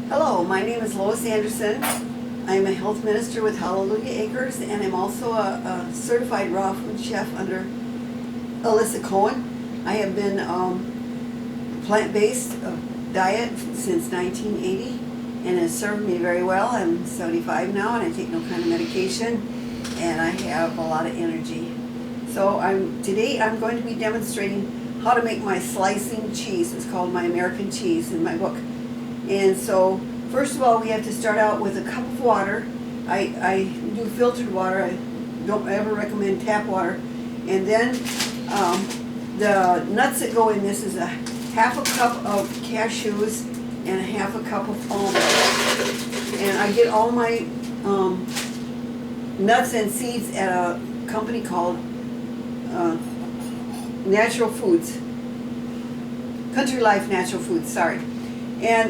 Hello, my name is Lois Anderson. I'm a health minister with Hallelujah Acres, and I'm also a certified raw food chef under Alyssa Cohen. I have been plant-based diet since 1980, and it served me very well. I'm 75 now, and I take no kind of medication, and I have a lot of energy. So today I'm going to be demonstrating how to make my slicing cheese. It's called my American cheese in my book. And so, first of all, we have to start out with a cup of water. I do filtered water. I don't ever recommend tap water. And then the nuts that go in this is a half a cup of cashews and a half a cup of almonds. And I get all my nuts and seeds at a company called Natural Foods. Country Life Natural Foods, sorry. And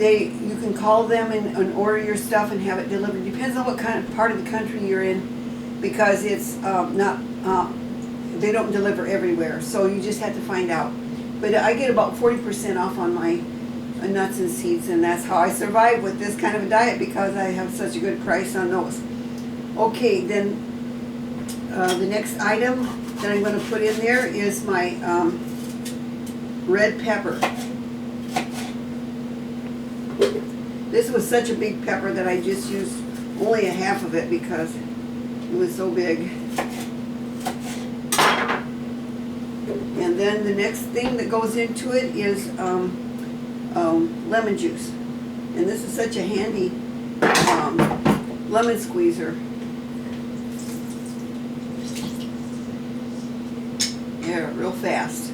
you can call them and order your stuff and have it delivered. Depends on what kind of part of the country you're in, because it's they don't deliver everywhere, so you just have to find out. But I get about 40% off on my nuts and seeds, and that's how I survive with this kind of a diet, because I have such a good price on those. Okay, then the next item that I'm going to put in there is my red pepper. This was such a big pepper that I just used only a half of it because it was so big. And then the next thing that goes into it is lemon juice. And this is such a handy lemon squeezer. Yeah, real fast.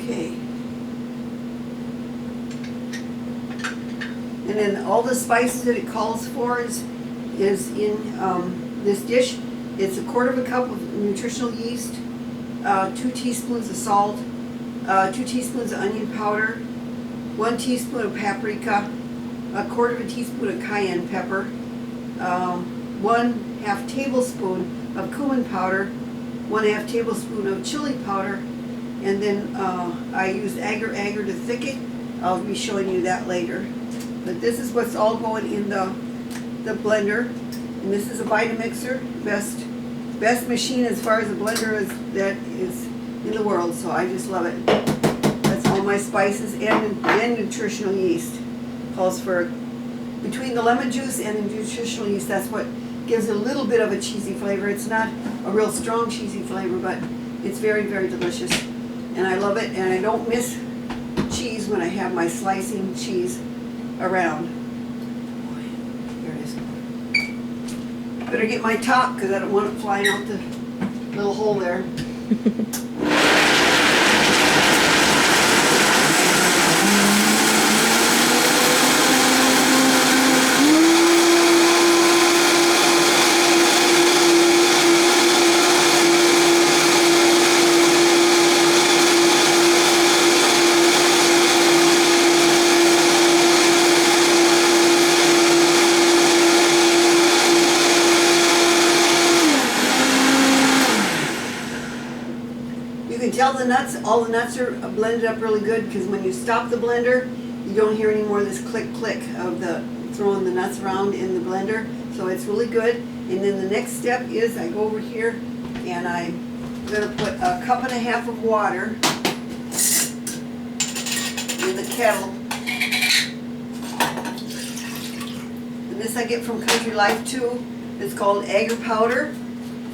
Okay. And then all the spices that it calls for is in this dish. It's a quarter of a cup of nutritional yeast, 2 teaspoons of salt, 2 teaspoons of onion powder, 1 teaspoon of paprika, a quarter of a teaspoon of cayenne pepper, 1/2 tablespoon of cumin powder, 1/2 tablespoon of chili powder, and then I use agar-agar to thicken. I'll be showing you that later. But this is what's all going in the blender. And this is a Vitamixer, best machine as far as a blender that is in the world. So I just love it. That's all my spices and nutritional yeast. Calls for between the lemon juice and the nutritional yeast. That's what gives it a little bit of a cheesy flavor. It's not a real strong cheesy flavor, but it's very, very delicious. And I love it, and I don't miss cheese when I have my slicing cheese around. Here it is. Better get my top, because I don't want it flying out the little hole there. You can tell all the nuts are blended up really good, because when you stop the blender, you don't hear any more of this click click of the throwing the nuts around in the blender. So it's really good. And then the next step is I go over here and I'm going to put a 1.5 cups of water in the kettle. And this I get from Country Life too. It's called agar powder.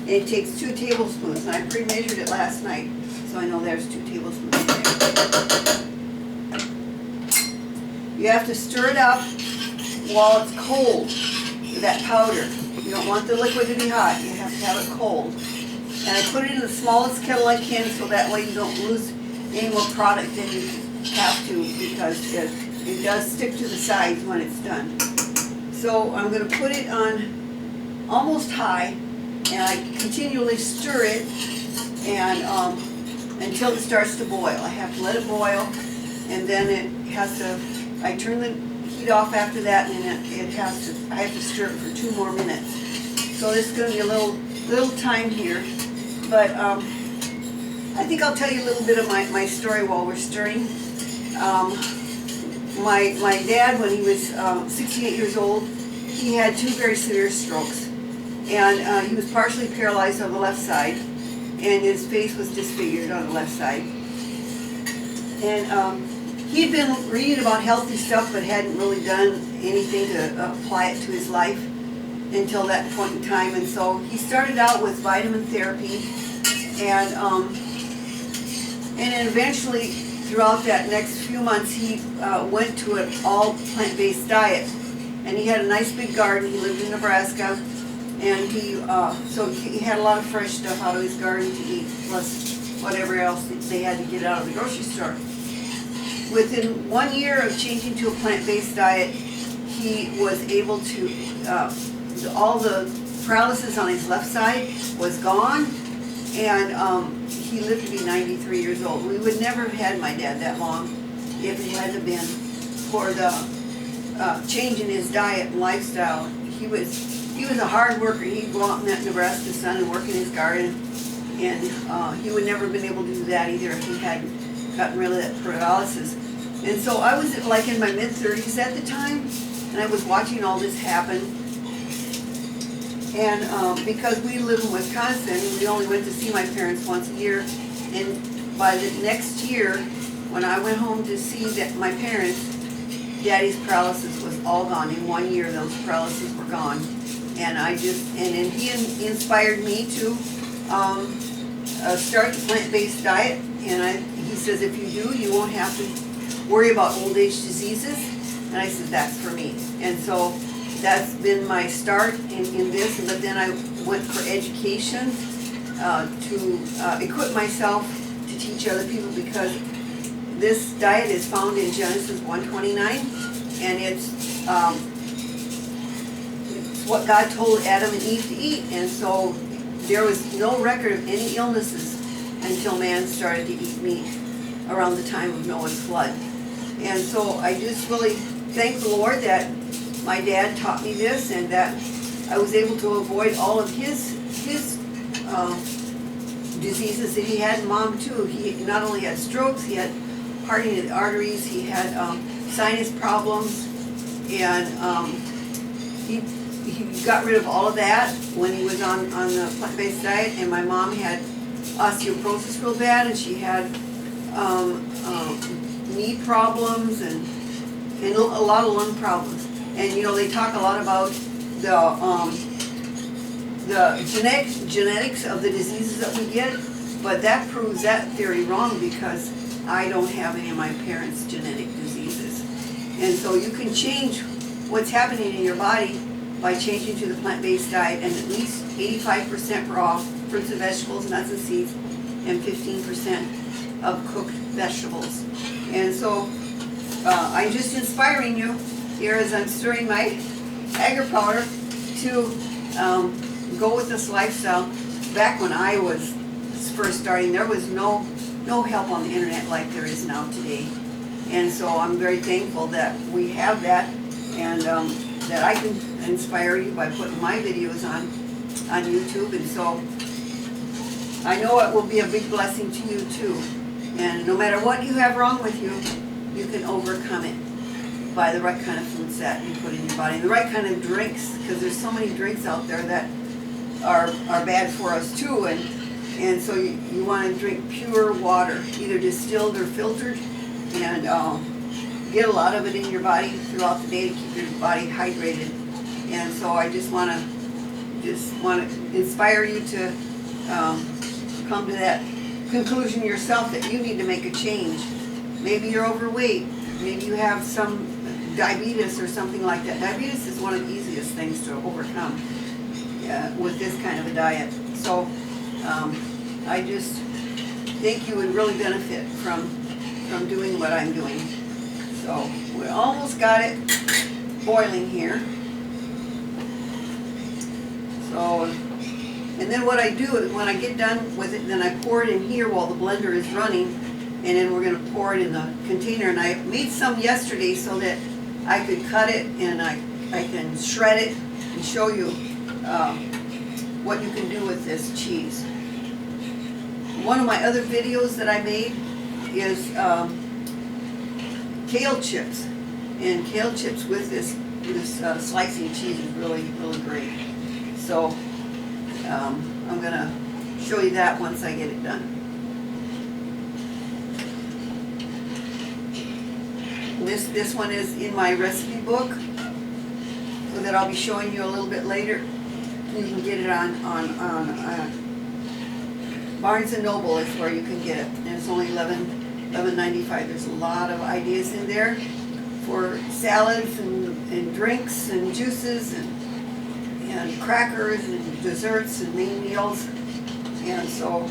And it takes 2 tablespoons, and I pre-measured it last night, so I know there's 2 tablespoons in there. You have to stir it up while it's cold with that powder. You don't want the liquid to be hot, you have to have it cold. And I put it in the smallest kettle I can, so that way you don't lose any more product than you have to, because it does stick to the sides when it's done. So I'm going to put it on almost high, and I continually stir it and until it starts to boil. I have to let it boil, and then I turn the heat off after that, and I have to stir it for 2 more minutes. So this is going to be a little little time here, but I think I'll tell you a little bit of my story while we're stirring. My dad, when he was 68 years old, he had 2 very severe strokes, and he was partially paralyzed on the left side, and his face was disfigured on the left side. And he'd been reading about healthy stuff but hadn't really done anything to apply it to his life until that point in time. And so he started out with vitamin therapy, and then eventually throughout that next few months he went to an all plant-based diet. And he had a nice big garden. He lived in Nebraska, and so he had a lot of fresh stuff out of his garden to eat, plus whatever else they had to get out of the grocery store. Within 1 year of changing to a plant-based diet, he was able to, all the paralysis on his left side was gone, and he lived to be 93 years old. We would never have had my dad that long if it hadn't been for the change in his diet and lifestyle. He was a hard worker. He'd go out in that Nebraska sun and work in his garden, and he would never have been able to do that either if he hadn't gotten rid of that paralysis. And so I was like in my mid-30s at the time, and I was watching all this happen. And because we live in Wisconsin, we only went to see my parents once a year. And by the next year, when I went home to see my parents, Daddy's paralysis was all gone. In 1 year, those paralysis were gone. And then he inspired me to start the plant-based diet. And he says, if you do, you won't have to worry about old age diseases. And I said, that's for me. And so that's been my start in this. But then I went for education to equip myself to teach other people, because this diet is found in Genesis 1:29, and it's what God told Adam and Eve to eat. And so there was no record of any illnesses until man started to eat meat around the time of Noah's flood. And so I just really thank the Lord that my dad taught me this, and that I was able to avoid all of his diseases that he had. Mom too. He not only had strokes, he had hardening of the arteries, he had sinus problems, and he got rid of all of that when he was on the plant-based diet. And my mom had osteoporosis real bad, and she had knee problems and a lot of lung problems. And they talk a lot about the genetics of the diseases that we get, but that proves that theory wrong, because I don't have any of my parents' genetic diseases. And so you can change what's happening in your body by changing to the plant-based diet, and at least 85% raw fruits and vegetables, nuts and seeds, and 15% of cooked vegetables. And so I'm just inspiring you here as I'm stirring my agar powder to go with this lifestyle. Back when I was first starting, there was no help on the internet like there is now today. And so I'm very thankful that we have that, and that I can inspire you by putting my videos on YouTube. And so I know it will be a big blessing to you too. And no matter what you have wrong with you, you can overcome it by the right kind of foods that you put in your body, and the right kind of drinks, because there's so many drinks out there that are bad for us too. And so you want to drink pure water, either distilled or filtered, and get a lot of it in your body throughout the day to keep your body hydrated. And so I just want to inspire you to come to that conclusion yourself, that you need to make a change. Maybe you're overweight, maybe you have some diabetes or something like that. Diabetes is one of the easiest things to overcome with this kind of a diet. So I just think you would really benefit from doing what I'm doing. So we almost got it boiling here. So, and then what I do is when I get done with it, then I pour it in here while the blender is running, and then we're going to pour it in the container. And I made some yesterday so that I could cut it and I can shred it and show you what you can do with this cheese. One of my other videos that I made is kale chips, and kale chips with this slicing cheese is really great. So I'm gonna show you that once I get it done. This one is in my recipe book, so that I'll be showing you a little bit later. You can get it on Barnes & Noble is where you can get it, and it's only $11.95. There's a lot of ideas in there for salads and drinks and juices and crackers and desserts and main meals, and so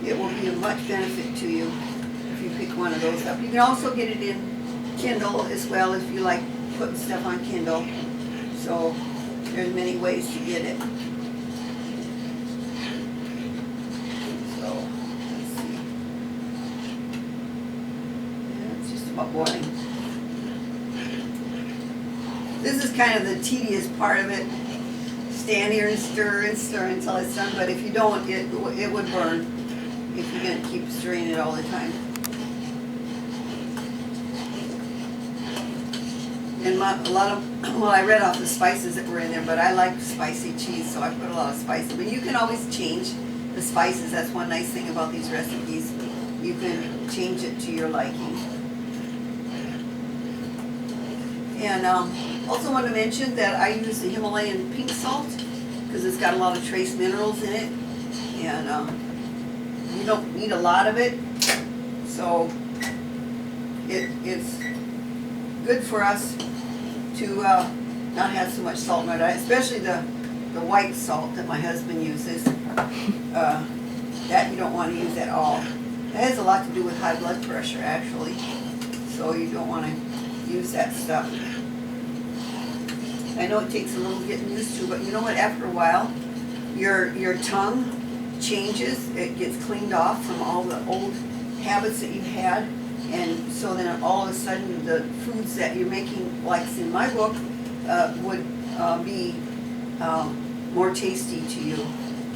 it will be of much benefit to you if you pick one of those up. You can also get it in Kindle as well if you like putting stuff on Kindle. So there's many ways to get it. So let's see. Yeah, it's just about boiling. This is kind of the tedious part of it. Stand here and stir until it's done. But if you don't, it would burn if you're going to keep stirring it all the time. And I read off the spices that were in there, but I like spicy cheese, so I put a lot of spices. But you can always change the spices. That's one nice thing about these recipes. You can change it to your liking. And also want to mention that I use the Himalayan pink salt because it's got a lot of trace minerals in it, and you don't need a lot of it, so it's good for us to not have so much salt in our diet, especially the white salt that my husband uses. That you don't want to use at all. It has a lot to do with high blood pressure, actually, so you don't want to use that stuff. I know it takes a little getting used to, but you know what? After a while, your tongue changes. It gets cleaned off from all the old habits that you've had. And so then all of a sudden the foods that you're making, like in my book, would be more tasty to you.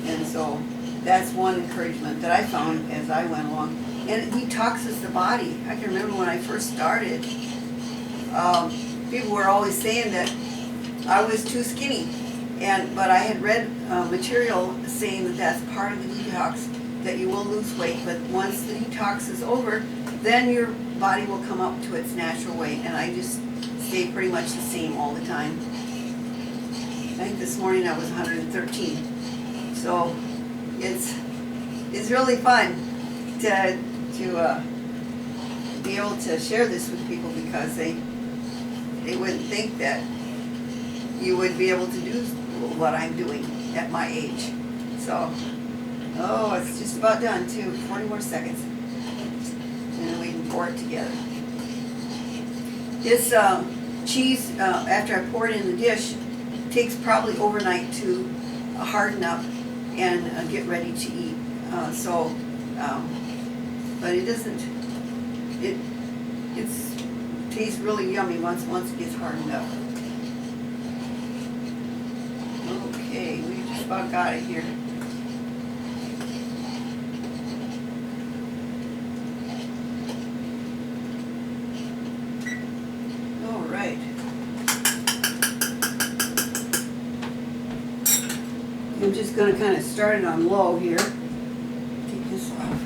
And so that's one encouragement that I found as I went along. And it detoxes the body. I can remember when I first started, people were always saying that I was too skinny. But I had read material saying that that's part of the detox, that you will lose weight, but once the detox is over, then your body will come up to its natural weight, and I just stay pretty much the same all the time. I think this morning I was 113, so it's really fun to be able to share this with people, because they wouldn't think that you would be able to do what I'm doing at my age. So, oh, it's just about done too. 40 more seconds. And then we can pour it together. This cheese, after I pour it in the dish, takes probably overnight to harden up and get ready to eat. But it doesn't. It tastes really yummy once it gets hardened up. Okay, we just about got it here. I'm just going to kind of start it on low here. Take this off.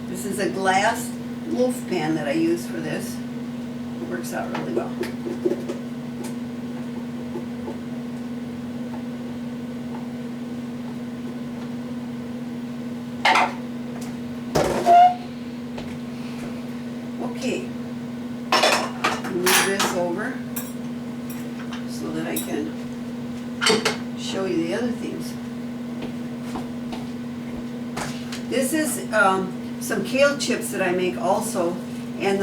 This is a glass loaf pan that I use for this. It works out really well. Okay, move this over so that I can show you the other things. This is some kale chips that I make also, and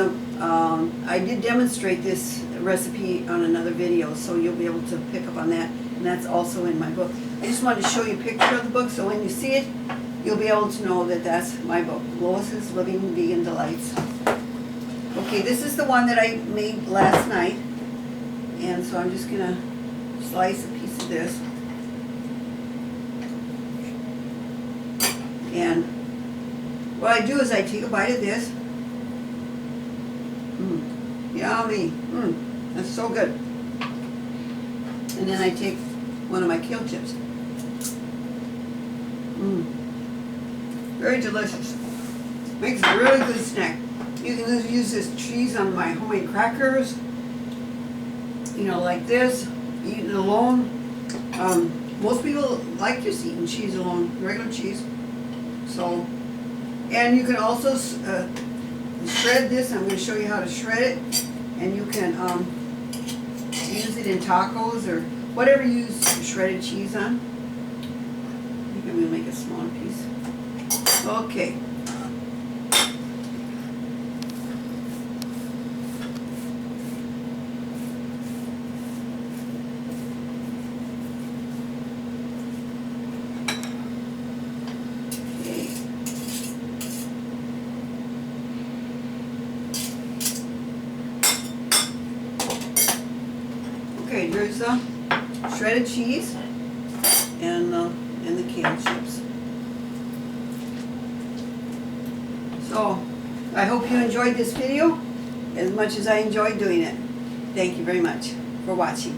I did demonstrate this recipe on another video, so you'll be able to pick up on that, and that's also in my book. I just wanted to show you a picture of the book, so when you see it, you'll be able to know that that's my book, Lois's Living Vegan Delights. Okay, this is the one that I made last night, and so I'm just gonna slice a piece of this. And what I do is I take a bite of this. Yummy. That's so good. And then I take one of my kale chips. Very delicious. Makes a really good snack. You can use this cheese on my homemade crackers. You know, like this. Eat it alone. Most people like just eating cheese alone, regular cheese. So, and you can also shred this. I'm going to show you how to shred it. And you can use it in tacos or whatever you use shredded cheese on. I think I'm going to make a smaller piece. Okay. Okay, there's the shredded cheese and the kale chips. So, I hope you enjoyed this video as much as I enjoyed doing it. Thank you very much for watching.